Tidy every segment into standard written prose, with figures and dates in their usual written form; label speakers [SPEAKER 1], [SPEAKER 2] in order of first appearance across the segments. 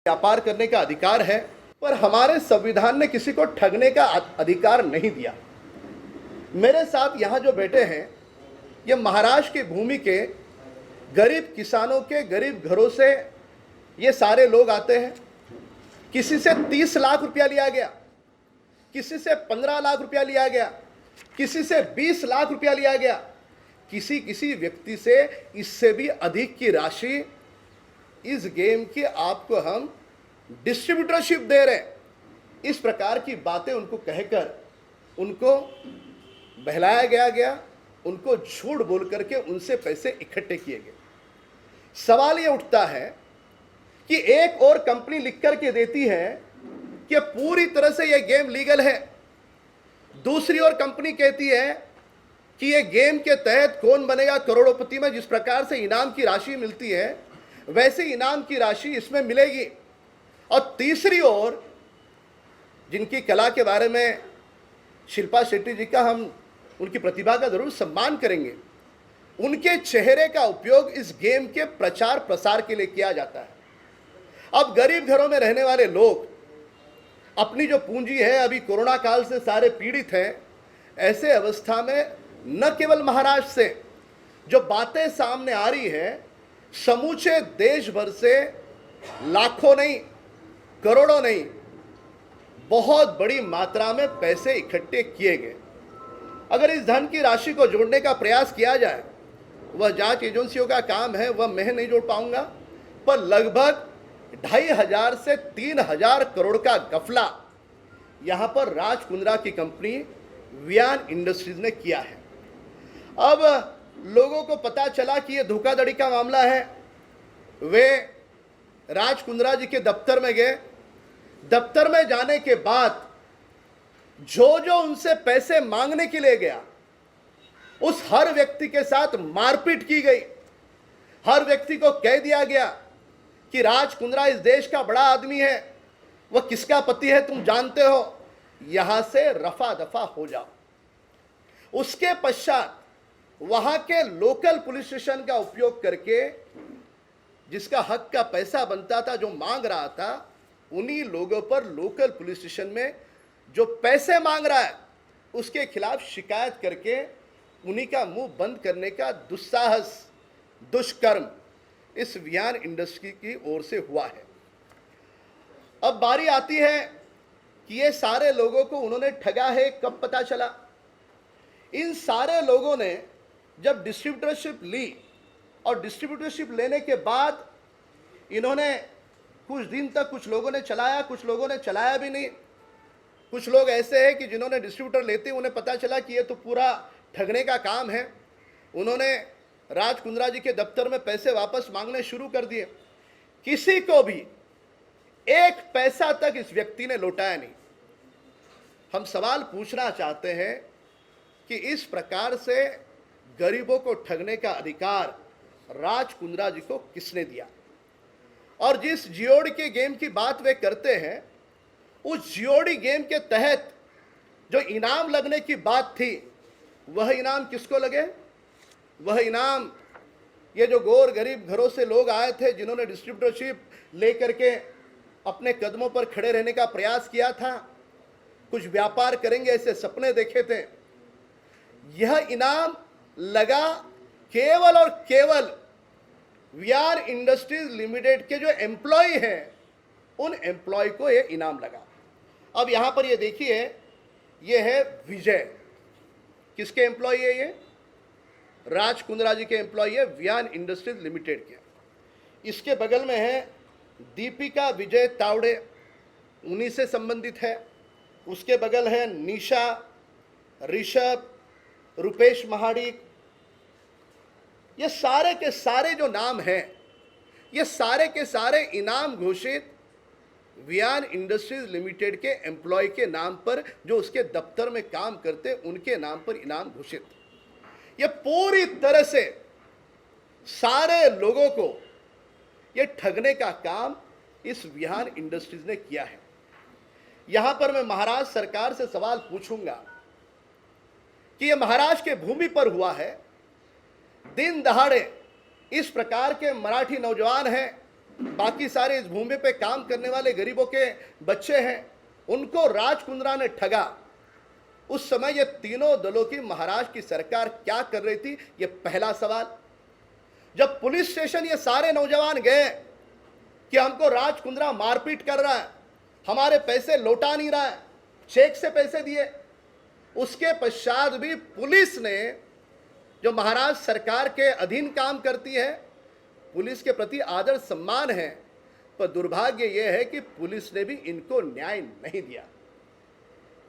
[SPEAKER 1] व्यापार करने का अधिकार है, पर हमारे संविधान ने किसी को ठगने का अधिकार नहीं दिया। मेरे साथ यहाँ जो बैठे हैं, ये महाराष्ट्र की भूमि के गरीब किसानों के गरीब घरों से ये सारे लोग आते हैं। किसी से 30 लाख रुपया लिया गया, किसी से 15 लाख रुपया लिया गया, किसी से 20 लाख रुपया लिया गया, किसी व्यक्ति से इससे भी अधिक की राशि इस गेम की आपको हम डिस्ट्रीब्यूटरशिप दे रहे हैं। इस प्रकार की बातें उनको कहकर उनको बहलाया गया, उनको झूठ बोल करके उनसे पैसे इकट्ठे किए गए। सवाल ये उठता है कि एक और कंपनी लिख करके देती है कि पूरी तरह से यह गेम लीगल है, दूसरी ओर कंपनी कहती है कि यह गेम के तहत कौन बनेगा करोड़पति में, जिस प्रकार से इनाम की राशि मिलती है वैसे इनाम की राशि इसमें मिलेगी। और तीसरी ओर जिनकी कला के बारे में शिल्पा शेट्टी जी का हम उनकी प्रतिभा का जरूर सम्मान करेंगे, उनके चेहरे का उपयोग इस गेम के प्रचार प्रसार के लिए किया जाता है। अब गरीब घरों में रहने वाले लोग अपनी जो पूंजी है, अभी कोरोना काल से सारे पीड़ित हैं। ऐसे अवस्था में न केवल महाराष्ट्र से जो बातें सामने आ रही है, समूचे देश भर से लाखों नहीं, करोड़ों नहीं, बहुत बड़ी मात्रा में पैसे इकट्ठे किए गए। अगर इस धन की राशि को जोड़ने का प्रयास किया जाए, वह जांच एजेंसियों का काम है, वह मैं नहीं जोड़ पाऊंगा, पर लगभग 2,500 से 3,000 करोड़ का गफला यहां पर राज कुंद्रा की कंपनी वियान इंडस्ट्रीज ने किया है। अब लोगों को पता चला कि यह धोखाधड़ी का मामला है। वे राज कुंद्रा जी के दफ्तर में गए। दफ्तर में जाने के बाद जो उनसे पैसे मांगने के लिए गया, उस हर व्यक्ति के साथ मारपीट की गई। हर व्यक्ति को कह दिया गया कि राज कुंद्रा इस देश का बड़ा आदमी है, वह किसका पति है तुम जानते हो, यहां से रफा दफा हो जाओ। उसके पश्चात वहां के लोकल पुलिस स्टेशन का उपयोग करके जिसका हक का पैसा बनता था, जो मांग रहा था, उन्हीं लोगों पर लोकल पुलिस स्टेशन में जो पैसे मांग रहा है उसके खिलाफ शिकायत करके उन्हीं का मुंह बंद करने का दुस्साहस, दुष्कर्म इस वियान इंडस्ट्री की ओर से हुआ है। अब बारी आती है कि ये सारे लोगों को उन्होंने ठगा है, कब पता चला? इन सारे लोगों ने जब डिस्ट्रीब्यूटरशिप ली और डिस्ट्रीब्यूटरशिप लेने के बाद इन्होंने कुछ दिन तक कुछ लोगों ने चलाया, कुछ लोगों ने चलाया भी नहीं। कुछ लोग ऐसे हैं कि जिन्होंने डिस्ट्रीब्यूटर लेते उन्हें पता चला कि ये तो पूरा ठगने का काम है। उन्होंने राज कुंद्रा जी के दफ्तर में पैसे वापस मांगने शुरू कर दिए। किसी को भी एक पैसा तक इस व्यक्ति ने लौटाया नहीं। हम सवाल पूछना चाहते हैं कि इस प्रकार से गरीबों को ठगने का अधिकार राज कुंद्रा जी को किसने दिया? और जिस जीओडी के गेम की बात वे करते हैं, उस जीओडी गेम के तहत जो इनाम लगने की बात थी, वह इनाम किसको लगे? वह इनाम ये जो गौर गरीब घरों से लोग आए थे, जिन्होंने डिस्ट्रीब्यूटरशिप लेकर के अपने कदमों पर खड़े रहने का प्रयास किया था, कुछ व्यापार करेंगे ऐसे सपने देखे थे। यह इनाम लगा केवल और केवल वियान इंडस्ट्रीज लिमिटेड के जो एम्प्लॉय हैं, उन एम्प्लॉय को यह इनाम लगा। अब यहां पर ये देखिए, ये है विजय। किसके एम्प्लॉय है ये? राज कुंद्रा जी के एम्प्लॉय है, वियान इंडस्ट्रीज लिमिटेड के। इसके बगल में है दीपिका विजय तावड़े, उन्हीं से संबंधित है। उसके बगल है निशा, ऋषभ, रुपेश महाडिक। ये सारे के सारे जो नाम हैं, ये सारे के सारे इनाम घोषित वियान इंडस्ट्रीज लिमिटेड के एम्प्लॉय के नाम पर, जो उसके दफ्तर में काम करते उनके नाम पर इनाम घोषित। ये पूरी तरह से सारे लोगों को ये ठगने का काम इस वियान इंडस्ट्रीज ने किया है। यहां पर मैं महाराष्ट्र सरकार से सवाल पूछूंगा कि यह महाराष्ट्र के भूमि पर हुआ है। दिन दहाड़े इस प्रकार के मराठी नौजवान हैं बाकी सारे इस भूमि पे काम करने वाले गरीबों के बच्चे हैं, उनको राज कुंद्रा ने ठगा। उस समय ये तीनों दलों की महाराष्ट्र की सरकार क्या कर रही थी, ये पहला सवाल। जब पुलिस स्टेशन ये सारे नौजवान गए कि हमको राज कुंद्रा मारपीट कर रहा है, हमारे पैसे लौटा नहीं रहा है, चेक से पैसे दिए, उसके पश्चात भी पुलिस ने, जो महाराष्ट्र सरकार के अधीन काम करती है, पुलिस के प्रति आदर सम्मान है, पर दुर्भाग्य यह है कि पुलिस ने भी इनको न्याय नहीं दिया।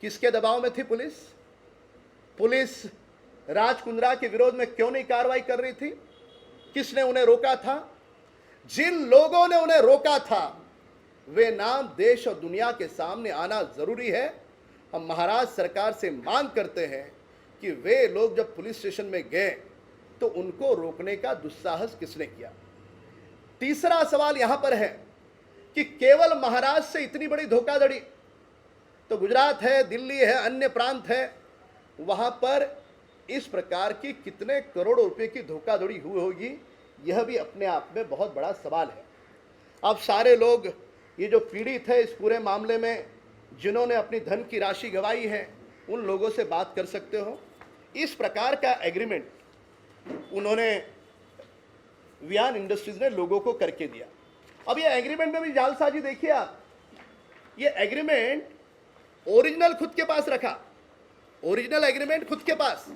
[SPEAKER 1] किसके दबाव में थी पुलिस? पुलिस राज कुंद्रा के विरोध में क्यों नहीं कार्रवाई कर रही थी? किसने उन्हें रोका था? जिन लोगों ने उन्हें रोका था वे नाम देश और दुनिया के सामने आना जरूरी है। हम महाराष्ट्र सरकार से मांग करते हैं कि वे लोग जब पुलिस स्टेशन में गए तो उनको रोकने का दुस्साहस किसने किया? तीसरा सवाल यहां पर है कि केवल महाराष्ट्र से इतनी बड़ी धोखाधड़ी तो गुजरात है, दिल्ली है, अन्य प्रांत है, वहां पर इस प्रकार की कितने करोड़ों रुपए की धोखाधड़ी हुई होगी, यह भी अपने आप में बहुत बड़ा सवाल है। अब सारे लोग ये जो पीड़ित है इस पूरे मामले में, जिन्होंने अपनी धन की राशि गंवाई है, उन लोगों से बात कर सकते हो। इस प्रकार का एग्रीमेंट उन्होंने वियान इंडस्ट्रीज ने लोगों को करके दिया। अब ये एग्रीमेंट में भी जालसाजी देखिए आप, ये एग्रीमेंट ओरिजिनल खुद के पास रखा, ओरिजिनल एग्रीमेंट खुद के पास,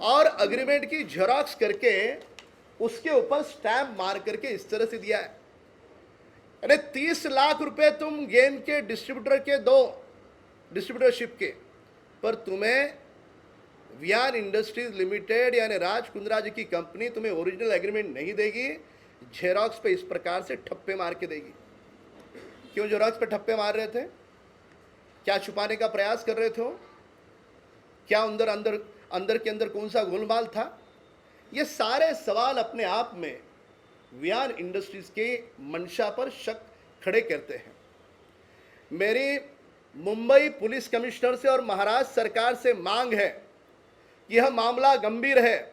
[SPEAKER 1] और एग्रीमेंट की जेरॉक्स करके उसके ऊपर स्टैम्प मार करके इस तरह से दिया है। अरे 30 लाख रुपए तुम गेम के डिस्ट्रीब्यूटर के दो, डिस्ट्रीब्यूटरशिप के, पर तुम्हें वियान इंडस्ट्रीज लिमिटेड यानी राज कुंद्रा जी की कंपनी तुम्हें ओरिजिनल एग्रीमेंट नहीं देगी, जेरॉक्स पे इस प्रकार से ठप्पे मार के देगी। क्यों जेरॉक्स पे ठप्पे मार रहे थे? क्या छुपाने का प्रयास कर रहे थे? क्या अंदर अंदर अंदर के अंदर कौन सा गोलमाल था? ये सारे सवाल अपने आप में वियान इंडस्ट्रीज के मंशा पर शक खड़े करते हैं। मेरी मुंबई पुलिस कमिश्नर से और महाराष्ट्र सरकार से मांग है, यह मामला गंभीर है।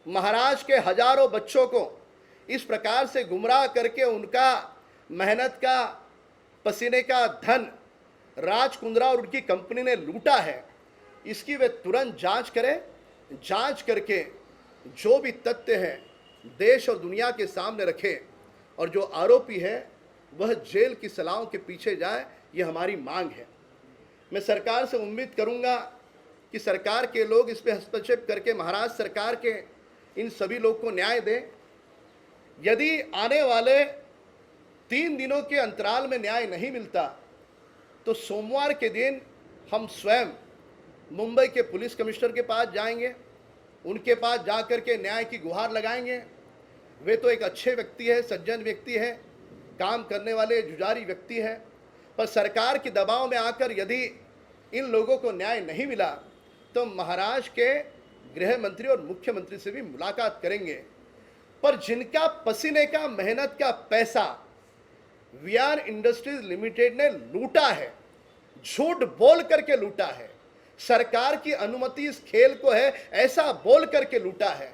[SPEAKER 1] महाराष्ट्र के हजारों बच्चों को इस प्रकार से गुमराह करके उनका मेहनत का, पसीने का धन राज कुंद्रा और उनकी कंपनी ने लूटा है, इसकी वे तुरंत जांच करें। जांच करके जो भी तथ्य हैं देश और दुनिया के सामने रखें, और जो आरोपी है वह जेल की सलाहों के पीछे जाए, ये हमारी मांग है। मैं सरकार से उम्मीद करूंगा कि सरकार के लोग इस पे हस्तक्षेप करके महाराष्ट्र सरकार के इन सभी लोग को न्याय दें। यदि आने वाले 3 दिनों के अंतराल में न्याय नहीं मिलता तो सोमवार के दिन हम स्वयं मुंबई के पुलिस कमिश्नर के पास जाएंगे, उनके पास जाकर के न्याय की गुहार लगाएंगे। वे तो एक अच्छे व्यक्ति है, सज्जन व्यक्ति है, काम करने वाले जुझारी व्यक्ति है, पर सरकार के दबाव में आकर यदि इन लोगों को न्याय नहीं मिला तो महाराष्ट्र के गृह मंत्री और मुख्यमंत्री से भी मुलाकात करेंगे। पर जिनका पसीने का, मेहनत का पैसा वियान इंडस्ट्रीज लिमिटेड ने लूटा है, झूठ बोल करके लूटा है, सरकार की अनुमति इस खेल को है ऐसा बोल करके लूटा है,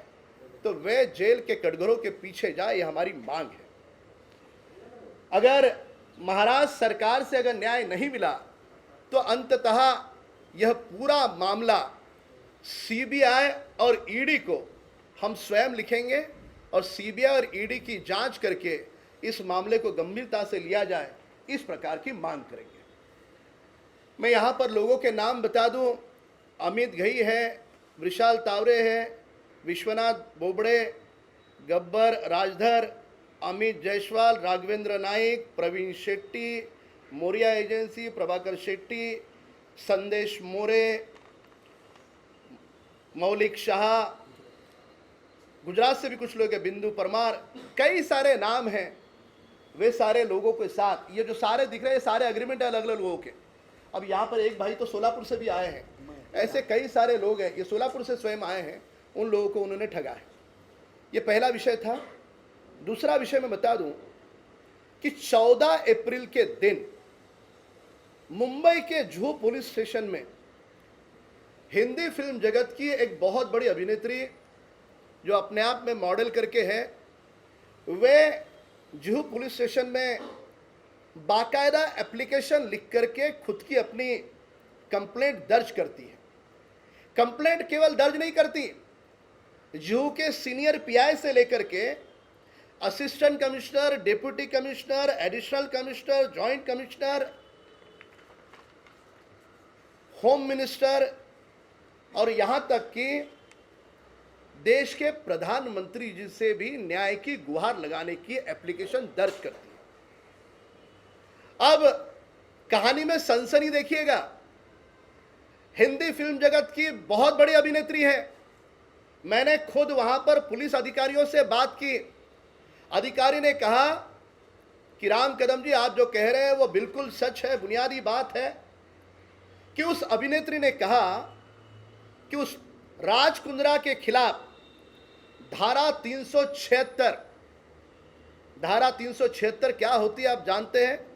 [SPEAKER 1] तो वे जेल के कटघरों के पीछे जाए, यह हमारी मांग है। अगर महाराष्ट्र सरकार से अगर न्याय नहीं मिला तो अंततः यह पूरा मामला सीबीआई और ईडी को हम स्वयं लिखेंगे, और सीबीआई और ईडी की जांच करके इस मामले को गंभीरता से लिया जाए, इस प्रकार की मांग करेंगे। मैं यहाँ पर लोगों के नाम बता दूं, अमित घई है, विशाल तावरे है, विश्वनाथ बोबड़े, गब्बर राजधर, अमित जायसवाल, राघवेंद्र नाइक, प्रवीण शेट्टी, मोरिया एजेंसी, प्रभाकर शेट्टी, संदेश मोरे, मौलिक शाह, गुजरात से भी कुछ लोग हैं, बिंदु परमार, कई सारे नाम हैं। वे सारे लोगों के साथ ये जो सारे दिख रहे हैं, सारे एग्रीमेंट है अलग अलग लोगों के। अब यहाँ पर एक भाई तो सोलापुर से भी आए हैं, ऐसे कई सारे लोग हैं, ये सोलापुर से स्वयं आए हैं, उन लोगों को उन्होंने ठगा है। ये पहला विषय था। दूसरा विषय मैं बता दूं कि 14 अप्रैल के दिन मुंबई के जुहू पुलिस स्टेशन में हिंदी फिल्म जगत की एक बहुत बड़ी अभिनेत्री जो अपने आप में मॉडल करके है, वे जुहू पुलिस स्टेशन में बाकायदा एप्लीकेशन लिख करके खुद की अपनी कंप्लेंट दर्ज करती है। कंप्लेंट केवल दर्ज नहीं करती, जुहू के सीनियर पीआई से लेकर के assistant commissioner, deputy commissioner, additional commissioner, joint commissioner, home minister और यहां तक कि देश के प्रधानमंत्री जी से भी न्याय की गुहार लगाने की एप्लीकेशन दर्ज करती है। अब कहानी में सनसनी देखिएगा। हिंदी फिल्म जगत की बहुत बड़ी अभिनेत्री है। मैंने खुद वहां पर पुलिस अधिकारियों से बात की। अधिकारी ने कहा कि राम कदम जी, आप जो कह रहे हैं वो बिल्कुल सच है, बुनियादी बात है कि उस अभिनेत्री ने कहा कि उस राज कुंद्रा के खिलाफ धारा 376 क्या होती है आप जानते हैं?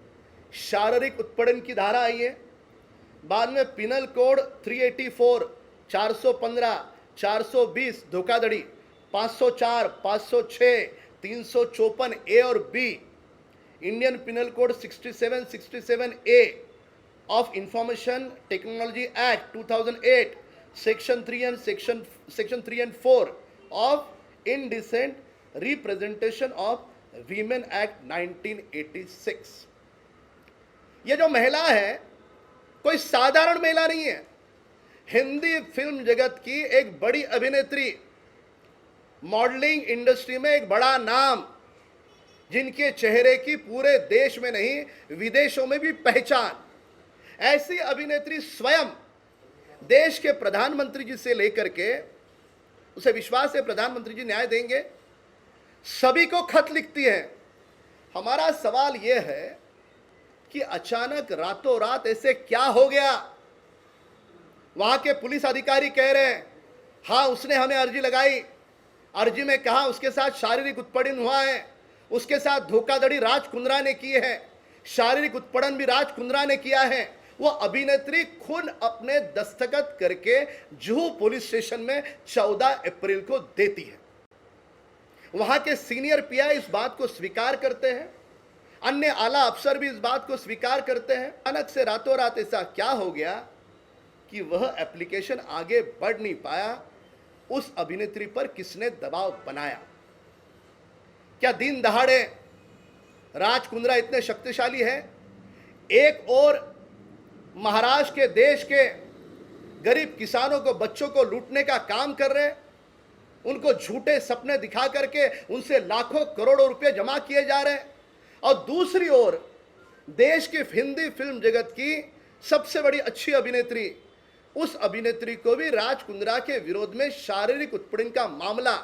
[SPEAKER 1] शारीरिक उत्पीड़न की धारा आई है। बाद में पिनल कोड 384, 415, 420 धोखाधड़ी, 504, 506, 354 ए और बी, Indian penal code 67 A of information technology act 2008, section 3 and 4 of indecent representation of women act 1986। ये जो महिला है कोई साधारण महिला नहीं है। हिंदी फिल्म जगत की एक बड़ी अभिनेत्री, मॉडलिंग इंडस्ट्री में एक बड़ा नाम, जिनके चेहरे की पूरे देश में नहीं विदेशों में भी पहचान, ऐसी अभिनेत्री स्वयं देश के प्रधानमंत्री जी से लेकर के, उसे विश्वास है प्रधानमंत्री जी न्याय देंगे, सभी को खत लिखती है। हमारा सवाल यह है कि अचानक रातों रात ऐसे क्या हो गया? वहां के पुलिस अधिकारी कह रहे हैं हाँ उसने हमें अर्जी लगाई, अर्जी में कहा उसके साथ शारीरिक उत्पीड़न हुआ है, उसके साथ धोखाधड़ी राज कुंद्रा ने की है, शारीरिक उत्पीड़न भी राज कुंद्रा ने किया है। वो अभिनेत्री खुद अपने दस्तखत करके जुहू पुलिस स्टेशन में 14 अप्रैल को देती है। वहां के सीनियर पीआई इस बात को स्वीकार करते हैं, अन्य आला अफसर भी इस बात को स्वीकार करते हैं। अचानक से रातों रात ऐसा क्या हो गया कि वह एप्लीकेशन आगे बढ़ नहीं पाया? उस अभिनेत्री पर किसने दबाव बनाया? क्या दिन दहाड़े राज कुंद्रा इतने शक्तिशाली है? एक और महाराष्ट्र के देश के गरीब किसानों को, बच्चों को लूटने का काम कर रहे हैं, उनको झूठे सपने दिखा करके उनसे लाखों करोड़ों रुपए जमा किए जा रहे हैं, और दूसरी ओर देश की हिंदी फिल्म जगत की सबसे बड़ी अच्छी अभिनेत्री, उस अभिनेत्री को भी राज कुंद्रा के विरोध में शारीरिक उत्पीड़न का मामला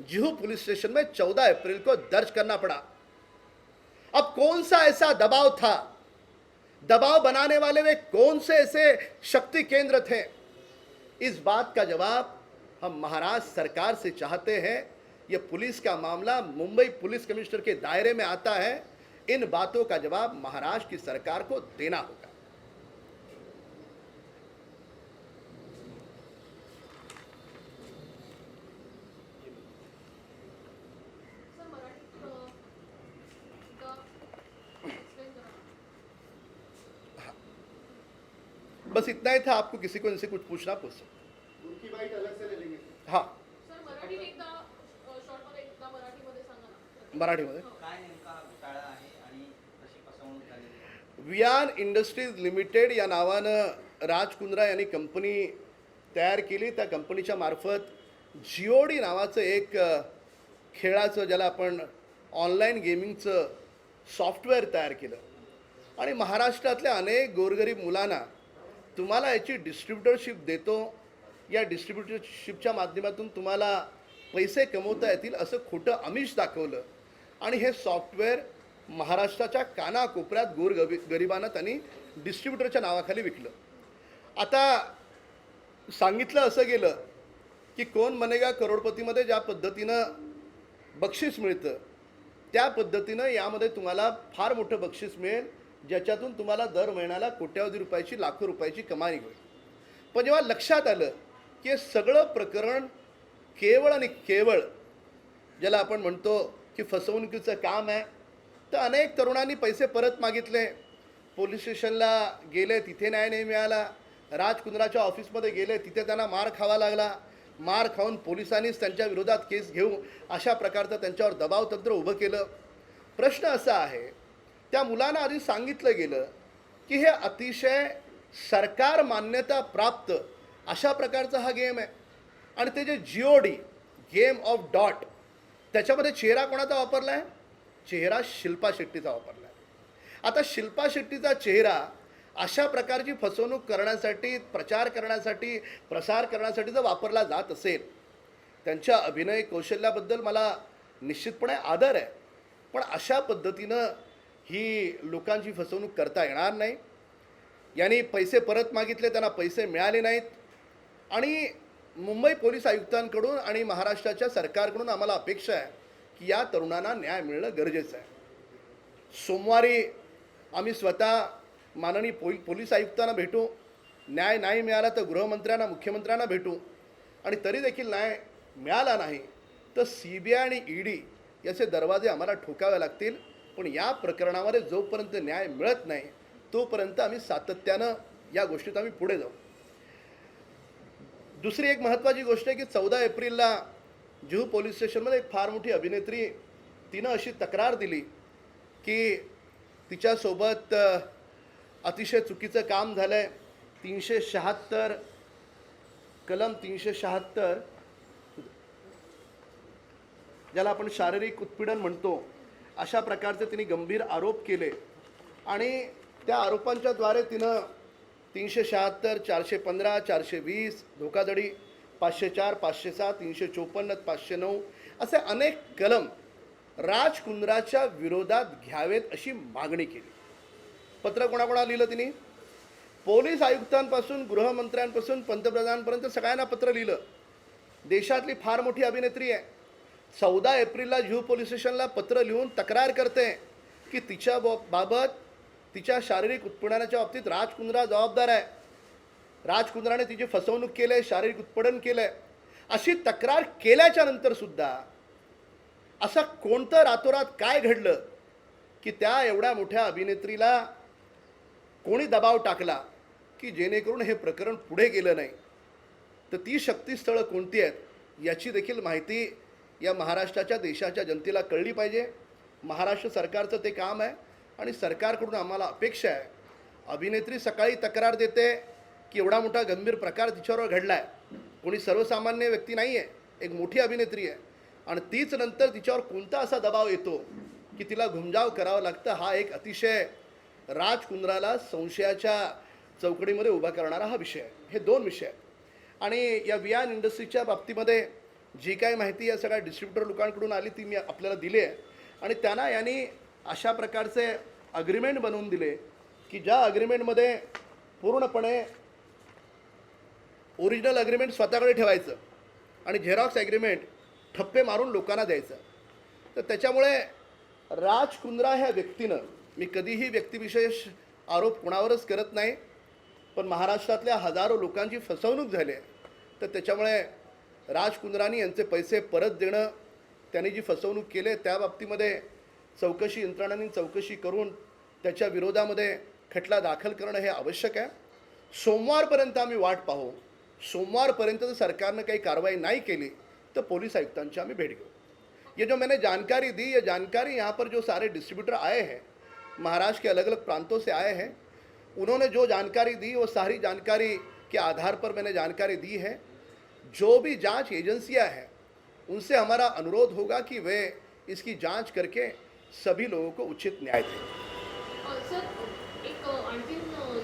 [SPEAKER 1] जुहू पुलिस स्टेशन में 14 अप्रैल को दर्ज करना पड़ा। अब कौन सा ऐसा दबाव था? दबाव बनाने वाले वे कौन से ऐसे शक्ति केंद्र थे? इस बात का जवाब हम महाराष्ट्र सरकार से चाहते हैं। यह पुलिस का मामला मुंबई पुलिस कमिश्नर के दायरे में आता है। इन बातों का जवाब महाराष्ट्र की सरकार को देना होगा। बस इतना ही था। आपको किसी को इनसे कुछ पूछना पूछ सकते।
[SPEAKER 2] उनकी बाईट अलग से ले लेंगे।
[SPEAKER 1] हाँ
[SPEAKER 3] सर, मराठीत एकदा शॉर्टमध्ये एकदा मराठीमध्ये सांगा ना।
[SPEAKER 1] मराठीमध्ये
[SPEAKER 2] काय नेमका घोटाळा आहे आणि कशी फसवणूक झाली आहे?
[SPEAKER 1] वियान इंडस्ट्रीज लिमिटेड या नावानं राज कुंद्रा यांनी कंपनी तयार केली। त्या कंपनीच्या मार्फत जिओडी नावाचं एक खेळाचं, ज्याला आपण ऑनलाईन गेमिंगचं सॉफ्टवेअर तयार केलं, आणि महाराष्ट्रातल्या अनेक गोरगरीब मुलांना तुम्हाला याची डिस्ट्रीब्युटरशिप देतो, या डिस्ट्रीब्युटरशिपच्या माध्यमातून तुम्हाला पैसे कमवता येतील असं खोटं आमिष दाखवलं, आणि हे सॉफ्टवेअर महाराष्ट्राच्या कानाकोपऱ्यात गोरगरिबांना त्यांनी डिस्ट्रीब्युटरच्या नावाखाली विकलं। आता सांगितलं असं गेलं की कोण बनेगा करोडपतीमध्ये ज्या पद्धतीनं बक्षीस मिळतं, त्या पद्धतीनं यामध्ये तुम्हाला फार मोठं बक्षीस मिळेल, ज्याच्यातून तुम्हाला दर महिन्याला कोट्यावधी रुपयाची, लाखो रुपयाची कमाई होईल। पण जेव्हा लक्षात आलं की हे सगळं प्रकरण केवळ आणि केवळ, ज्याला आपण म्हणतो की फसवणुकीचं काम आहे, तर अनेक तरुणांनी पैसे परत मागितले, पोलीस स्टेशनला गेले, तिथे न्याय नाही मिळाला, राजकुंद्राच्या ऑफिसमध्ये गेले, तिथे त्यांना मार खावा लागला, मार खाऊन पोलिसांनीच त्यांच्या विरोधात केस घेऊ अशा प्रकारचं त्यांच्यावर दबाव तंत्र उभं केलं. प्रश्न असा आहे, त्या मुलांना आधी सांगितलं गेलं की हे अतिशय सरकार मान्यता प्राप्त अशा प्रकारचा हा गेम आहे, आणि ते जे GOD गेम ऑफ डॉट, त्याच्यामध्ये चेहरा कोणाचा वापरला आहे? चेहरा शिल्पा शेट्टीचा वापरला आहे. आता शिल्पा शेट्टीचा चेहरा अशा प्रकारची फसवणूक करण्यासाठी, प्रचार करण्यासाठी, प्रसार करण्यासाठी जर वापरला जात असेल, त्यांच्या अभिनय कौशल्याबद्दल मला निश्चितपणे आदर आहे, पण अशा पद्धतीनं ही लोकांची फसवणूक करता येणार नाही. यांनी पैसे परत मागितले, त्यांना पैसे मिळाले नाहीत, आणि मुंबई पोलीस आयुक्तांकडून आणि महाराष्ट्राच्या सरकारकडून आम्हाला अपेक्षा आहे की या तरुणांना न्याय मिळणं गरजेचं आहे. सोमवारी आम्ही स्वतः माननीय पोलीस आयुक्तांना भेटू, न्याय नाही मिळाला तर गृहमंत्र्यांना, मुख्यमंत्र्यांना भेटू, आणि तरी देखील न्याय मिळाला नाही तर CBI आणि ED याचे दरवाजे आम्हाला ठोकावे लागतील. पण या प्रकरणामध्ये जोपर्यंत न्याय मिळत नाही तोपर्यंत आम्ही सातत्यानं या गोष्टीत आम्ही पुढे जाऊ. दुसरी एक महत्त्वाची गोष्ट आहे की 14 एप्रिलला जुहू पोलीस स्टेशनमध्ये एक फार मोठी अभिनेत्री, तिनं अशी तक्रार दिली की तिच्यासोबत अतिशय चुकीचं काम झालं आहे. 376 कलम 376 ज्याला आपण शारीरिक उत्पीडन म्हणतो, अशा प्रकारचे तिने गंभीर आरोप केले, आणि त्या आरोपांच्याद्वारे तिनं 376, 415, 420 धोकाधडी, 504, 507, 354, 509 असे अनेक कलम राजकुंद्राच्या विरोधात घ्यावेत अशी मागणी केली. पत्र कोणाकोणाला लिहिलं तिने? पोलीस आयुक्तांपासून, गृहमंत्र्यांपासून पंतप्रधानांपर्यंत सगळ्यांना पत्र लिहिलं. देशातली फार मोठी अभिनेत्री आहे. 14 एप्रिलला जुहू पोलीस स्टेशनला पत्र लिहून तक्रार करते की तिच्या बाबत, तिच्या शारीरिक उत्पीडनाच्या बाबतीत राजकुंद्रा जबाबदार आहे, राजकुंद्राने तिची फसवणूक केली आहे, शारीरिक उत्पीडन केलं आहे. अशी तक्रार केल्याच्या नंतरसुद्धा असं कोणतं रातोरात काय घडलं की त्या एवढ्या मोठ्या अभिनेत्रीला कोणी दबाव टाकला की जेणेकरून हे प्रकरण पुढे गेलं नाही? तर ती शक्तीस्थळं कोणती आहेत याची देखील माहिती या महाराष्ट्राच्या, देशाच्या जनतेला कळली पाहिजे. महाराष्ट्र सरकारचं ते काम आहे, आणि सरकारकडून आम्हाला अपेक्षा आहे. अभिनेत्री सकाळी तक्रार देते की एवढा मोठा गंभीर प्रकार तिच्यावर घडला आहे, कोणी सर्वसामान्य व्यक्ती नाही आहे, एक मोठी अभिनेत्री आहे, आणि तीच नंतर तिच्यावर कोणता असा दबाव येतो की तिला घुमजाव करावं लागतं. हा एक अतिशय राजकुंद्राला संशयाच्या चौकडीमध्ये उभा करणारा हा विषय आहे. हे दोन विषय आहेत. आणि या वियान इंडस्ट्रीच्या बाबतीमध्ये जी काही माहिती या सगळ्या डिस्ट्रीब्युटर लोकांकडून आली ती मी आपल्याला दिली आहे, आणि त्यांना यांनी अशा प्रकारचे अग्रीमेंट बनवून दिले की ज्या अग्रीमेंटमध्ये पूर्णपणे ओरिजिनल अग्रीमेंट स्वतःकडे ठेवायचं आणि झेरॉक्स ॲग्रीमेंट ठप्पे मारून लोकांना द्यायचं. तर त्याच्यामुळे राजकुंद्रा ह्या व्यक्तीनं, मी कधीही व्यक्तिविशेष आरोप कुणावरच करत नाही, पण महाराष्ट्रातल्या हजारो लोकांची फसवणूक झाली आहे. तर त्याच्यामुळे राजकुंद्रानी यांचे पैसे परत देणं, त्यांनी जी फसवणूक केली त्या बाबतीमध्ये चौकशी यंत्रणांनी चौकशी करून त्याच्या विरोधामध्ये खटला दाखल करणं हे आवश्यक आहे. सोमवारपर्यंत आम्ही वाट पाहू. सोमवारपर्यंत जर सरकारनं काही कारवाई नहीं केली तो पुलिस आयुक्तांची आम्ही भेट घेऊ. ये जो मैंने जानकारी दी, ये जानकारी यहाँ पर जो सारे डिस्ट्रीब्यूटर आए हैं, महाराष्ट्र के अलग अलग प्रांतों से आए हैं, उन्होंने जो जानकारी दी वो सारी जानकारी के आधार पर मैंने जानकारी दी है. जो भी जांच एजेंसियां हैं उनसे हमारा अनुरोध होगा कि वे इसकी जांच करके सभी लोगों को उचित न्याय दें.
[SPEAKER 3] सर, एक आणखीन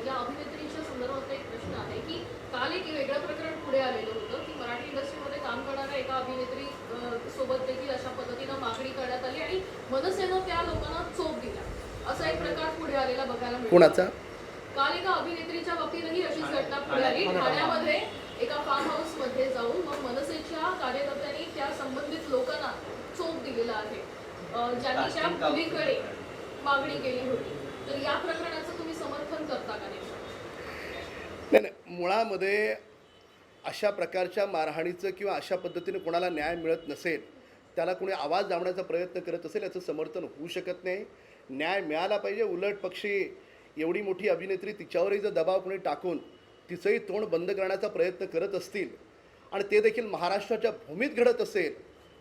[SPEAKER 3] या अभिनेत्रीच्या संदर्भात एक प्रश्न आहे की काल एक वेगळं प्रकरण पुढे आलेलं होतं की मराठी इंडस्ट्रीमध्ये काम करणाऱ्या एका अभिनेत्री सोबत देखील अशा पद्धतीनं मागणी करण्यात आली आणि मनसेनं त्या लोकांना चोप दिला, असा एक प्रकार पुढे आलेला बघायला मिळतो.
[SPEAKER 1] कोणाचा?
[SPEAKER 3] काल एका अभिनेत्रीच्या बाबतीतही अशीच घटना पुढे आली. ठाण्यामध्ये एका फार्म हाऊस मध्ये जाऊन मग मनसेच्या कार्यकर्त्यांनी त्या संबंधित लोकांना चोप दिलेला आहे, ज्यांनी त्या मुलीकडे मागणी केली होती. तर या प्रकरणाचं तुम्ही समर्थन करता का?
[SPEAKER 1] नाही, मुळामध्ये अशा प्रकारच्या मारहाणीचं किंवा अशा पद्धतीने कोणाला न्याय मिळत नसेल, त्याला कोणी आवाज दाबण्याचा प्रयत्न करत असेल, याचं समर्थन होऊ शकत नाही. न्याय मिळाला पाहिजे. उलट पक्षी एवढी मोठी अभिनेत्री तिच्यावरही जर दबाव कोणी टाकून तिचंही तोंड बंद करण्याचा प्रयत्न करत असतील आणि ते देखील महाराष्ट्राच्या भूमीत घडत असेल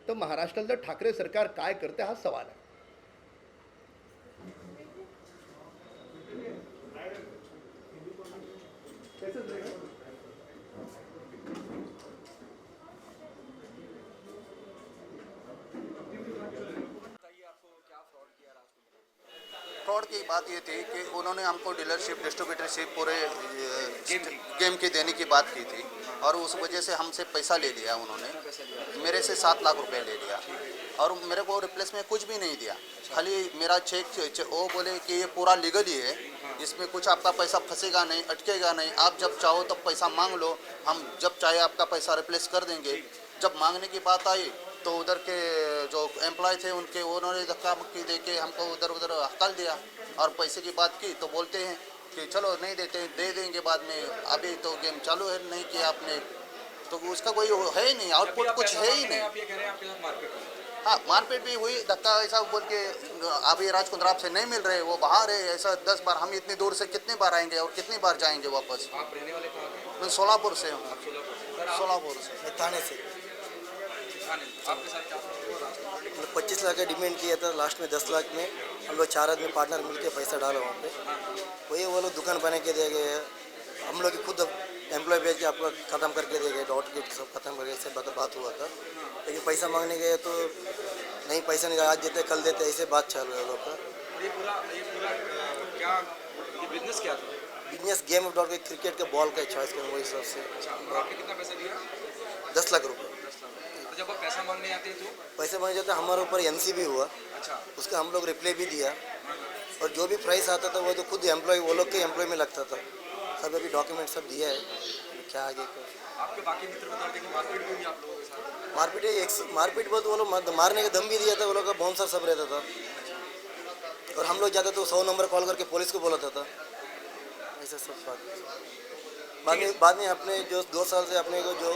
[SPEAKER 1] तर महाराष्ट्रातलं ठाकरे सरकार काय करते हा सवाल आहे.
[SPEAKER 4] फ्रॉड की बात ये थी कि उन्होंने हमको डीलरशिप डिस्ट्रीब्यूटरशिप पूरे गेम की देने की बात की थी और उस वजह से हमसे पैसा ले लिया उन्होंने. मेरे से 7 लाख रुपए ले लिया और मेरे को रिप्लेस में कुछ भी नहीं दिया. खाली मेरा चेक वो बोले कि ये पूरा लीगल ही है, इसमें कुछ आपका पैसा फंसेगा नहीं, अटकेगा नहीं, आप जब चाहो तब पैसा मांग लो, हम जब चाहे आपका पैसा रिप्लेस कर देंगे. जब मांगने की बात आई तो उधर के जो एम्प्लॉय थे उनके उन्होंने धक्का मुक्की दे के हमको उधर उधर हकल दिया और पैसे की बात की तो बोलते हैं कि चलो नहीं देते, दे देंगे बाद में, अभी तो गेम चालू है नहीं किया आपने, तो उसका कोई है ही नहीं, आउटपुट कुछ है ही नहीं.
[SPEAKER 5] आप ये कह रहे हैं आपके साथ मारपीट हुई?
[SPEAKER 4] हाँ, मारपीट भी हुई, धक्का ऐसा बोल के अभी राज कुंद्रा आपसे नहीं मिल रहे, वो बाहर है, ऐसा 10 बार. हम इतनी दूर से कितनी बार आएंगे और कितनी बार जाएंगे वापस.
[SPEAKER 5] आप रहने वाले कहाँ के?
[SPEAKER 4] मैं सोलापुर से हूँ.
[SPEAKER 5] आप सोलापुर से. सर, आप
[SPEAKER 4] सोलापुर से.
[SPEAKER 6] मैं थाने से
[SPEAKER 5] थाने में. आपके साथ क्या प्रॉब्लम हुआ?
[SPEAKER 6] 25 लाख का डिमांड किया था, लास्ट में 10 लाख में हम लोग 4 आदमी पार्टनर मिलके पैसा डाला वहाँ पे. वही वो लोग दुकान बना के दे गए, हम लोग खुद एम्प्लॉय भेज के आपको ख़त्म करके दे गए, डॉट गेट सब खत्म करके ऐसे बात हुआ था. लेकिन पैसा मांगने गए तो नहीं, पैसा नहीं, आज देते कल देते, ऐसे बात चालू है लोग का.
[SPEAKER 5] और ये पूरा क्या ये बिजनेस क्या था?
[SPEAKER 6] बिजनेस गेम ऑफ डॉट के क्रिकेट के बॉल का चॉइस करें, वही हिसाब से
[SPEAKER 5] अच्छा, और आपने कितना पैसा दिया?
[SPEAKER 6] 10 लाख रुपये.
[SPEAKER 5] 10 लाख. और जब आप पैसा मांगने आते हैं तो?
[SPEAKER 6] पैसे मांगे जाते हमारे ऊपर MC भी हुआ,
[SPEAKER 5] अच्छा.
[SPEAKER 6] उसका हम लोग रिप्लाई भी दिया और जो भी प्राइस आता था वो तो खुद एम्प्लॉय वो लोग के एम्प्लॉय में लगता था. सब अभी डॉक्यूमेंट सब दिया है, क्या आगे का.
[SPEAKER 5] आपके बाकी मित्र बता रहे थे कि मारपीट भी हुई आप लोगों के साथ?
[SPEAKER 6] मारपीट बहुत, वो लोग मारने का दम भी दिया था, वो लोग का बाउंसर सब रहता था. और हम लोग जाते तो 100 नंबर कॉल करके पुलिस को बोलाता था, ऐसा सब बात. बाद में अपने जो 2 साल से अपने को जो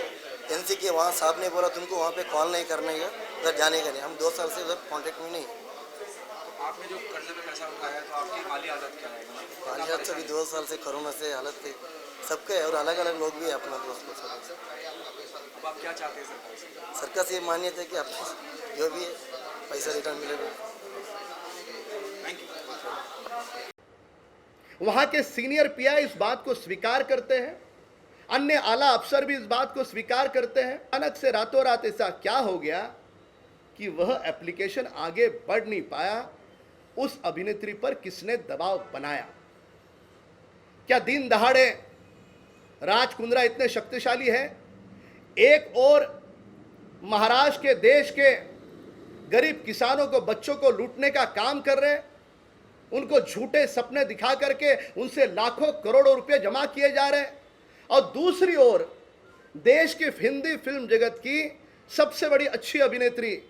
[SPEAKER 6] NC के वहाँ साहब ने बोला तुमको वहाँ पे कॉल नहीं करने का, उधर जाने का नहीं. हम 2 साल से उधर कॉन्टेक्ट में नहीं.
[SPEAKER 5] तो आपने जो कर्जे पे पैसा उठाया तो आपकी माली हालत क्या है?
[SPEAKER 6] पानी हाथ से भी 2 साल से कोरोना से हालत थे सबके, और अलग अलग लोग भी अपना दोस्त लोग सब.
[SPEAKER 5] अब आप क्या चाहते हैं सरकार से?
[SPEAKER 6] सरकार से ये मान्यता है कि आप जो भी है पैसा रिटर्न मिलेगा.
[SPEAKER 5] Thank you.
[SPEAKER 1] वहाँ के सीनियर PI इस बात को स्वीकार करते हैं, अन्य आला अफसर भी इस बात को स्वीकार करते हैं. अचानक से रातों रात ऐसा क्या हो गया कि वह एप्लीकेशन आगे बढ़ नहीं पाया. उस अभिनेत्री पर किसने दबाव बनाया? क्या दिन दहाड़े राज कुंद्रा इतने शक्तिशाली है? एक और महाराष्ट्र के देश के गरीब किसानों को, बच्चों को लूटने का काम कर रहे हैं, उनको झूठे सपने दिखा करके उनसे लाखों करोड़ों रुपए जमा किए जा रहे हैं. और दूसरी ओर देश की हिंदी फिल्म जगत की सबसे बड़ी अच्छी अभिनेत्री,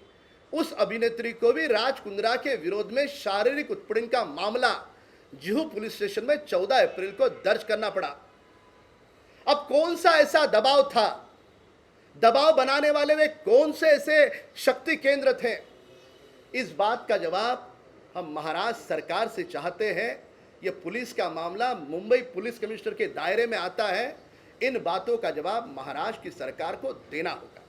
[SPEAKER 1] उस अभिनेत्री को भी राज कुंद्रा के विरोध में शारीरिक उत्पीड़न का मामला जुहू पुलिस स्टेशन में 14 अप्रैल को दर्ज करना पड़ा. अब कौन सा ऐसा दबाव था? दबाव बनाने वाले वे कौन से ऐसे शक्ति केंद्र थे? इस बात का जवाब हम महाराष्ट्र सरकार से चाहते हैं. यह पुलिस का मामला मुंबई पुलिस कमिश्नर के दायरे में आता है. इन बातों का जवाब महाराष्ट्र की सरकार को देना होगा.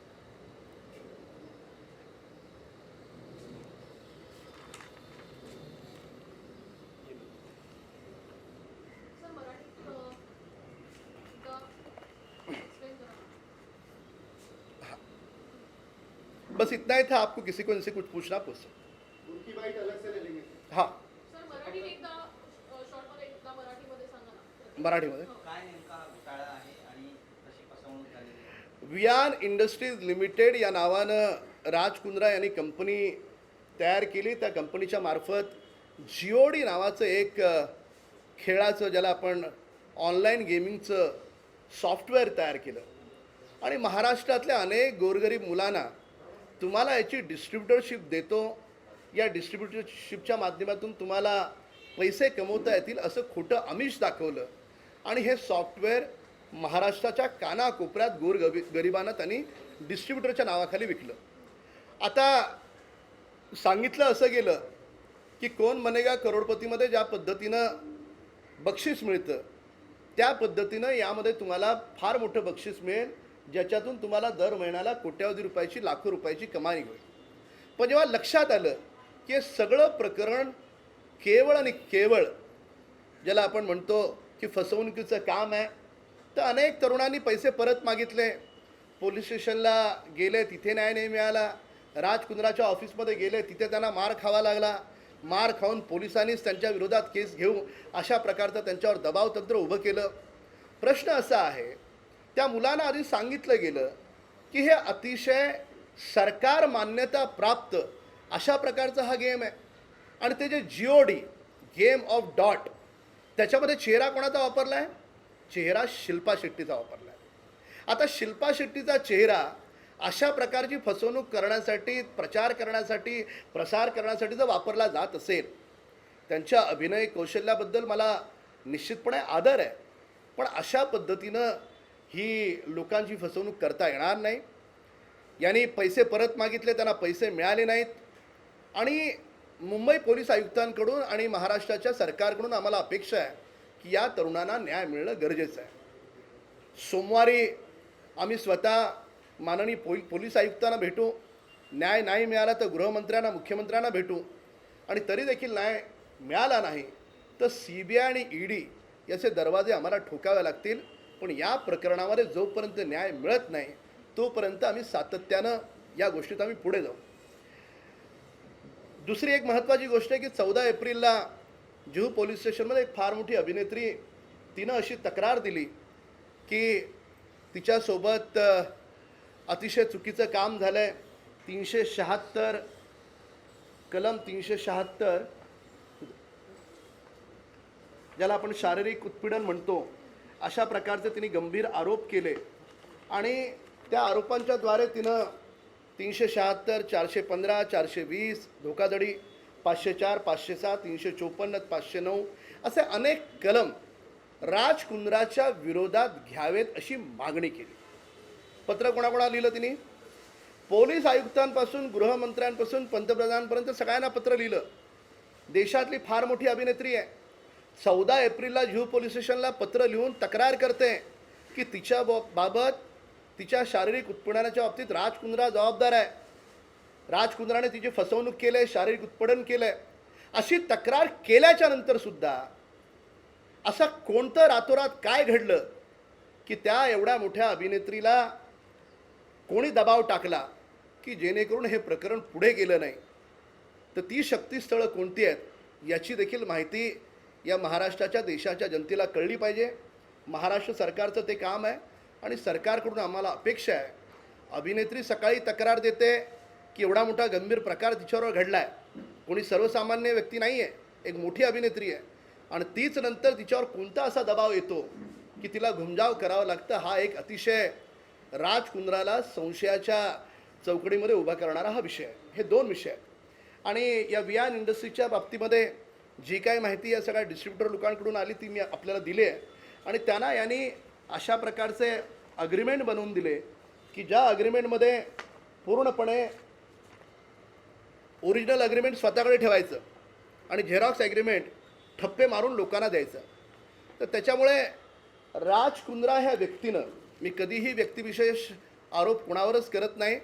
[SPEAKER 3] सर मराठीत एकदा एक्सप्लेन करा.
[SPEAKER 1] बस इतना ही था. आपको किसी को इनसे कुछ पूछना पूछ सकते.
[SPEAKER 6] उनकी बाइट अलग से ले लेंगे.
[SPEAKER 1] हाँ,
[SPEAKER 3] सर मराठीत एकदा शॉर्टमध्ये एकदा मराठीमध्ये सांगा ना.
[SPEAKER 1] मराठीमध्ये.
[SPEAKER 2] काय नेमका हा घोटाळा आहे आणि कशी फसवणूक झालेली आहे?
[SPEAKER 1] वियान इंडस्ट्रीज लिमिटेड या नावानं राज कुंद्रा यांनी कंपनी तयार केली. त्या कंपनीच्या मार्फत GOD नावाचं एक खेळाचं, ज्याला आपण ऑनलाईन गेमिंगचं सॉफ्टवेअर तयार केलं आणि महाराष्ट्रातल्या अनेक गोरगरीब मुलांना तुम्हाला याची डिस्ट्रीब्युटरशिप देतो, या डिस्ट्रीब्युटरशिपच्या माध्यमातून तुम्हाला पैसे कमवता येतील असं खोटं आमिष दाखवलं आणि हे सॉफ्टवेअर महाराष्ट्राच्या कानाकोपऱ्यात गरिबांना त्यांनी डिस्ट्रीब्युटरच्या नावाखाली विकलं. आता सांगितलं असं गेलं की कोण बनेगा करोडपतीमध्ये ज्या पद्धतीनं बक्षीस मिळतं त्या पद्धतीनं यामध्ये तुम्हाला फार मोठं बक्षीस मिळेल, ज्याच्यातून तुम्हाला दर महिन्याला कोट्यावधी रुपयाची, लाखो रुपयाची कमाई होईल. पण जेव्हा लक्षात आलं की हे सगळं प्रकरण केवळ आणि केवळ ज्याला आपण म्हणतो की फसवणुकीचं काम आहे, तर अनेक तरुणांनी पैसे परत मागितले, पोलीस स्टेशनला गेले, तिथे न्याय नाही मिळाला, राजकुंद्राच्या ऑफिसमध्ये गेले, तिथे त्यांना मार खावा लागला, मार खाऊन पोलिसांनीच त्यांच्या विरोधात केस घेऊ अशा प्रकारचं त्यांच्यावर दबाव तंत्र उभं केलं. प्रश्न असा आहे, त्या मुलांना आधी सांगितलं गेलं की हे अतिशय सरकार मान्यता प्राप्त अशा प्रकारचा हा गेम आहे आणि ते जे GOD गेम ऑफ डॉट त्याच्यामध्ये चेहरा कोणाचा वापरला आहे? चेहरा शिल्पा शेट्टीचा वापरला आहे. आता शिल्पा शेट्टीचा चेहरा अशा प्रकारची फसवणूक करण्यासाठी, प्रचार करण्यासाठी, प्रसार करण्यासाठी जर वापरला जात असेल, त्यांच्या अभिनय कौशल्याबद्दल मला निश्चितपणे आदर आहे, पण अशा पद्धतीनं ही लोकांची फसवणूक करता येणार नाही. यांनी पैसे परत मागितले, त्यांना पैसे मिळाले नाहीत आणि मुंबई पोलीस आयुक्तांकडून आणि महाराष्ट्राच्या सरकारकडून आम्हाला अपेक्षा आहे की या तरुणांना न्याय मिळणं गरजेचं आहे. सोमवारी आम्ही स्वतः माननीय पोलीस आयुक्तांना भेटू, न्याय नाही मिळाला तर गृहमंत्र्यांना, मुख्यमंत्र्यांना भेटू आणि तरी देखील न्याय मिळाला नाही तर CBI आणि ED याचे दरवाजे आम्हाला ठोकावे लागतील. पण या प्रकरणामध्ये जोपर्यंत न्याय मिळत नाही तोपर्यंत आम्ही सातत्यानं या गोष्टीत आम्ही पुढे जाऊ. दुसरी एक महत्त्वाची गोष्ट आहे की 14 एप्रिलला जुहू पोलीस स्टेशनमध्ये एक फार मोठी अभिनेत्री, तिनं अशी तक्रार दिली की तिच्यासोबत अतिशय चुकीचं काम झालं आहे. 376 कलम 376 ज्याला आपण शारीरिक उत्पीडन म्हणतो अशा प्रकारचे तिने गंभीर आरोप केले आणि त्या आरोपांच्याद्वारे तिनं 376, 415, 420 धोकाधडी, 504, 507, 354, 509 असे अनेक कलम राजकुंद्राच्या विरोधात घ्यावेत अशी मागणी केली. पत्र कोणाकोणाला लिहिलं तिने? पोलीस आयुक्तांपासून, गृहमंत्र्यांपासून, पंतप्रधानांपर्यंत सगळ्यांना पत्र लिहिलं. देशातली फार मोठी अभिनेत्री आहे. 14 एप्रिलला जुहू पोलीस स्टेशनला पत्र लिहून तक्रार करते की तिच्या बाबत, तिच्या शारीरिक उत्पीडनाच्या बाबतीत राजकुंद्रा जबाबदार आहे, राजकुंद्राने तिची फसवणूक केली, शारीरिक उत्पीडन केलं आहे. अशी तक्रार केल्याच्या नंतरसुद्धा असं कोणतं रातोरात काय घडलं की त्या एवढ्या मोठ्या अभिनेत्रीला कोणी दबाव टाकला की जेणेकरून हे प्रकरण पुढे गेलं नाही. तर ती शक्तीस्थळं कोणती आहेत याची देखील माहिती या महाराष्ट्राच्या, देशाच्या जनतेला कळली पाहिजे. महाराष्ट्र सरकारचं ते काम आहे आणि सरकारकडून आम्हाला अपेक्षा आहे. अभिनेत्री सकाळी तक्रार देते की एवढा मोठा गंभीर प्रकार तिच्यावर घडला आहे, कोणी सर्वसामान्य व्यक्ती नाही आहे, एक मोठी अभिनेत्री आहे आणि तीच नंतर तिच्यावर कोणता असा दबाव येतो की तिला घुमजाव करावं लागतं. हा एक अतिशय राजकुंद्राला संशयाच्या चौकडीमध्ये उभा करणारा हा विषय आहे. हे दोन विषय आहेत आणि या वियान इंडस्ट्रीच्या बाबतीमध्ये जी काही माहिती या सगळ्या डिस्ट्रीब्युटर लोकांकडून आली ती मी आपल्याला दिली आहे आणि त्यांना यांनी अशा प्रकारचे अग्रीमेंट बनवून दिले की ज्या अग्रीमेंटमध्ये पूर्णपणे ओरिजिनल अग्रीमेंट स्वतःकडे ठेवायचं आणि झेरॉक्स ॲग्रीमेंट ठप्पे मारून लोकांना द्यायचं. तर त्याच्यामुळे राजकुंद्रा ह्या व्यक्तीनं, मी कधीही व्यक्तिविशेष आरोप कोणावरच करत नाही,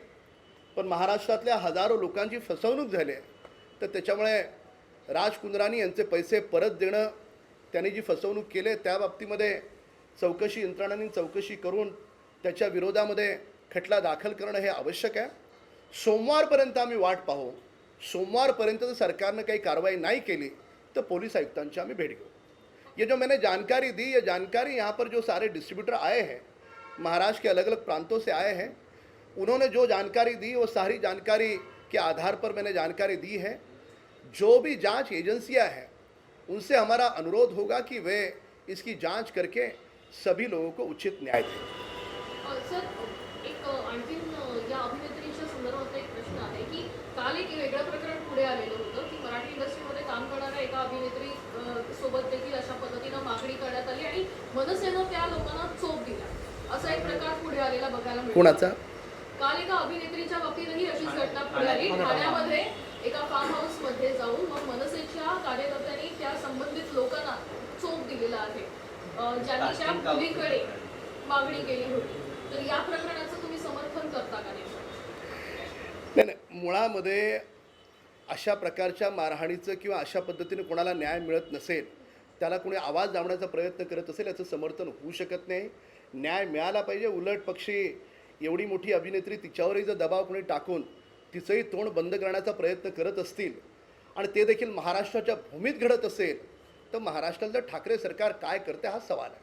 [SPEAKER 1] पण महाराष्ट्रातल्या हजारो लोकांची फसवणूक झाली आहे. तर त्याच्यामुळे राजकुंद्रानी यांचे पैसे परत देणं, त्यांनी जी फसवणूक केली त्या बाबतीमध्ये चौकशी यंत्रणांनी चौकशी करून त्याच्या विरोधामध्ये खटला दाखल करणं हे आवश्यक आहे. सोमवारपर्यंत आम्ही वाट पाहू. सोमवारपर्यंत जर सरकारनं काही कारवाई नहीं केली तो पुलिस आयुक्तांची हमें भेट घेऊ. ये जो मैंने जानकारी दी, ये जानकारी यहाँ पर जो सारे डिस्ट्रीब्यूटर आए हैं, महाराष्ट्र के अलग अलग प्रांतों से आए हैं, उन्होंने जो जानकारी दी वो सारी जानकारी के आधार पर मैंने जानकारी दी है. जो भी जांच एजेंसियां हैं उनसे हमारा अनुरोध होगा कि वे इसकी जांच करके सभी लोगों को उचित न्याय दें.
[SPEAKER 3] सर, एक आणखीन या अभिनेत्रीच्या संदर्भात एक प्रश्न आहे की काल एक वेगळं प्रकरण पुढे आलेलं होतं की मराठी इंडस्ट्रीमध्ये काम करणाऱ्या एका अभिनेत्री सोबत देखील अशा पद्धतीनं मागणी करण्यात आली आणि मनसेनं त्या लोकांना चोप दिला, असा एक प्रकार पुढे आलेला बघायला मिळाला.
[SPEAKER 1] कोणाचा?
[SPEAKER 3] काल एका अभिनेत्रीच्या बाबतीतही अशीच घटना पुढे आली. ठाण्यामध्ये एका फार्म हाऊसमध्ये जाऊन मग मनसेच्या कार्यकर्त्यांनी त्या संबंधित लोकांना चोप दिलेला आहे, ज्यांनी त्या मुलीकडे मागणी केली होती. तर या प्रकरणाचं तुम्ही समर्थन करता का नाही?
[SPEAKER 1] नाही, मुळामध्ये अशा प्रकारच्या मारहाणीचं किंवा अशा पद्धतीने कोणाला न्याय मिळत नसेल, त्याला कोणी आवाज दाबण्याचा प्रयत्न करत असेल, याचं समर्थन होऊ शकत नाही. न्याय मिळाला पाहिजे. उलट पक्षी एवढी मोठी अभिनेत्री, तिच्यावरही जर दबाव कोणी टाकून तिचंही तोंड बंद करण्याचा प्रयत्न करत असतील आणि ते देखील महाराष्ट्राच्या भूमीत घडत असेल, तर महाराष्ट्रातलं ठाकरे सरकार काय करते हा सवाल आहे.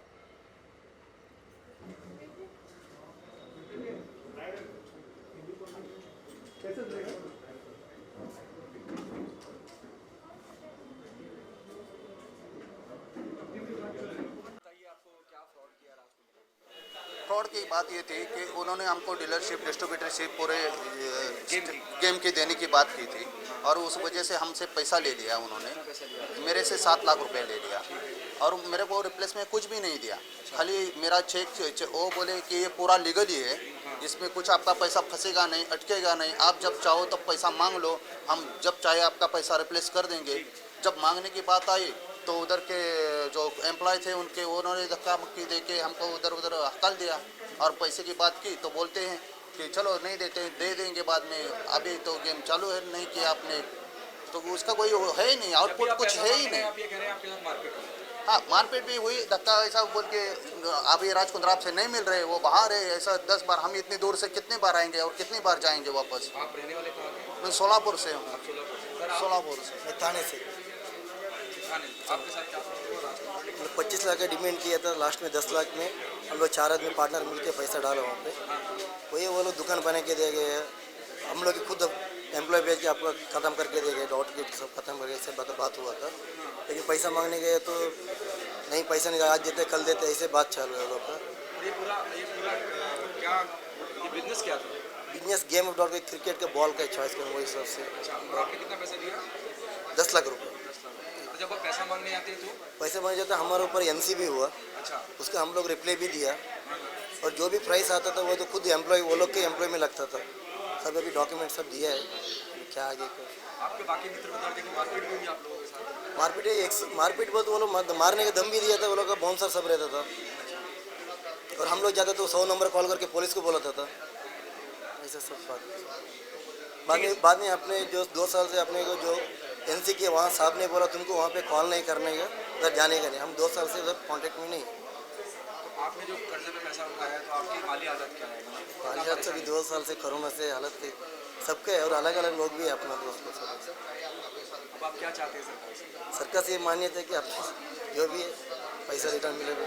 [SPEAKER 5] बताइए आपको क्या फ्रॉड किया राजकुमार?
[SPEAKER 4] फ्रॉड की बात ये थी कि उन्होंने हमको डीलरशिप डिस्ट्रीब्यूटरशिप पूरे गेम की देने की बात की थी और उस वजह से हमसे पैसा ले लिया उन्होंने। मेरे से 7 लाख रुपए ले लिया और मेरे को रिप्लेस में कुछ भी नहीं दिया। खाली मेरा चेक वो बोले कि ये पूरा लीगल ही है, इसमें कुछ आपका पैसा फंसेगा नहीं, अटकेगा नहीं, आप जब चाहो तब पैसा मांग लो, हम जब चाहे आपका पैसा रिप्लेस कर देंगे। जब मांगने की बात आई तो उधर के जो एम्प्लॉय थे उनके उन्होंने धक्का मुक्की दे के हमको उधर उधर हकल दिया और पैसे की बात की तो बोलते हैं कि चलो नहीं देते, दे देंगे बाद में, अभी तो गेम चालू है, नहीं किया आपने तो उसका कोई है ही नहीं, आउटपुट कुछ है ही नहीं।
[SPEAKER 5] आप ये कह रहे हैं आपके साथ मारपीट हुई?
[SPEAKER 4] हाँ, मारपीट भी हुई, धक्का ऐसा बोल के अभी राजकुंद्र आपसे नहीं मिल रहे, वो बाहर है, ऐसा 10 बार। हम इतनी दूर से कितनी बार आएंगे और कितनी बार जाएंगे वापस?
[SPEAKER 5] आप रहने वाले कहाँ के?
[SPEAKER 4] मैं सोलापुर से हूँ,
[SPEAKER 5] आप सोलापुर से। सर, आप
[SPEAKER 4] सोलापुर से।
[SPEAKER 6] मैं थाने से
[SPEAKER 5] थाने से। आपके साथ क्या फ्रॉड हुआ राजकुमार ने?
[SPEAKER 6] 25 लाख का डिमांड किया था, लास्ट में 10 लाख में हम लोग 4 आदमी पार्टनर मिलके पैसा डाला वहाँ पे। वही वो लोग दुकान बना के दे गए, हम लोग खुद एम्प्लॉय भेज के आपको ख़त्म करके दे गए, डॉट गेट सब खत्म करके इससे बात हुआ था। लेकिन पैसा मांगने गए तो नहीं, पैसा नहीं, आज देते कल देते, ऐसे बात चालू है लोग का।
[SPEAKER 5] और ये पूरा क्या ये बिजनेस क्या था?
[SPEAKER 6] बिजनेस गेम ऑफ डॉट के क्रिकेट के बॉल का चॉइस करूँ वही हिसाब से।
[SPEAKER 5] अच्छा, और आपने कितना पैसा दिया?
[SPEAKER 6] 10 लाख रुपये।
[SPEAKER 5] 10 लाख। और जब आप पैसा मांगने आते हैं तो?
[SPEAKER 6] पैसे मांगे जाते हमारे ऊपर एनसी भी हुआ,
[SPEAKER 5] अच्छा,
[SPEAKER 6] उसका हम लोग रिप्लाई भी दिया और जो भी प्राइस आता था वो तो खुद एम्प्लॉय, वो लोग के एम्प्लॉय में लगता था। सब अभी डॉक्यूमेंट सब दिया है, क्या आगे कर।
[SPEAKER 5] आपके बाकी मित्र बता रहे थे कि मारपीट भी हुई आप लोगों के साथ?
[SPEAKER 6] मारपीट बहुत, वो लोग मारने का दम भी दिया था, वो लोग का बाउंसर सब रहता था और हम लोग जाते तो 100 नंबर कॉल करके पुलिस को बोलाता था, ऐसा सब बात। बाद में अपने जो 2 साल से अपने को जो एनसी किया, वहाँ साहब ने बोला तुमको वहाँ पे कॉल नहीं करने का, उधर जाने का नहीं। हम 2 साल से उधर कॉन्टेक्ट में नहीं।
[SPEAKER 5] तो आपने जो कर्जे पे पैसा उठाया तो आपकी माली हालत क्या है?
[SPEAKER 6] माली हालत से भी 2 साल से कोरोना से हालत थी सबके, और अलग अलग लोग भी अपना दोस्त लोग सब।
[SPEAKER 5] अब आप क्या चाहते हैं सरकार से?
[SPEAKER 6] सरकार से ये मान्यता है कि आप जो भी है पैसा रिटर्न मिलेगा।